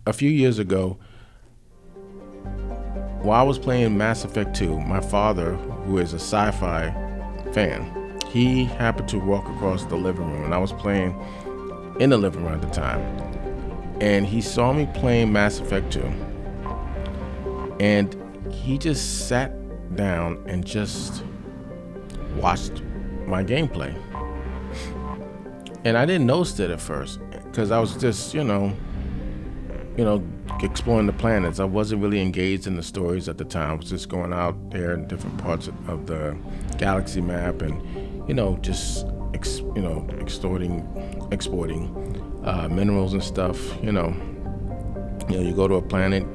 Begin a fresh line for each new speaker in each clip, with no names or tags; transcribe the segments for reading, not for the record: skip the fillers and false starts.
a few years ago, while I was playing Mass Effect 2, my father, who is a sci-fi fan, he happened to walk across the living room, and I was playing in the living room at the time, and he saw me playing Mass Effect 2, and he just sat down and just watched my gameplay. And I didn't notice it at first because I was just, exploring the planets. I wasn't really engaged in the stories at the time. I was just going out there in different parts of the galaxy map and, just, exporting minerals and stuff. You go to a planet,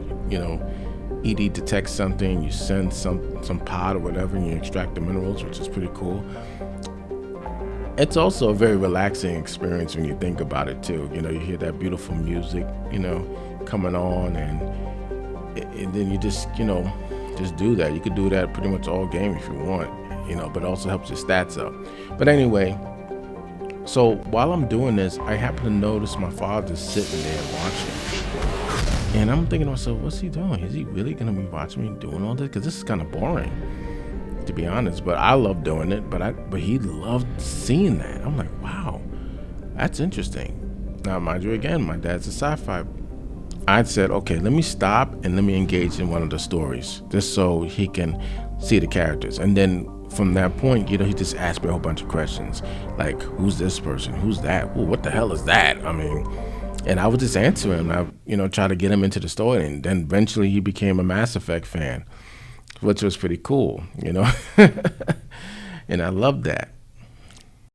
ED detects something, you send some pod or whatever, and you extract the minerals, which is pretty cool. It's also a very relaxing experience when you think about it too. You hear that beautiful music, coming on, and then you just do that. You could do that pretty much all game if you want, but it also helps your stats up. But anyway, so while I'm doing this, I happen to notice my father's sitting there watching. And I'm thinking to myself, what's he doing? Is he really going to be watching me doing all this? Because this is kind of boring, to be honest. But I love doing it, but he loved seeing that. I'm like, wow, that's interesting. Now, mind you, again, my dad's a sci-fi. I said, okay, let me stop and let me engage in one of the stories, just so he can see the characters. And then from that point, he just asked me a whole bunch of questions, like, who's this person? Who's that? Ooh, what the hell is that? I mean, and I would just answer him. I, try to get him into the story. And then eventually he became a Mass Effect fan, which was pretty cool, And I loved that.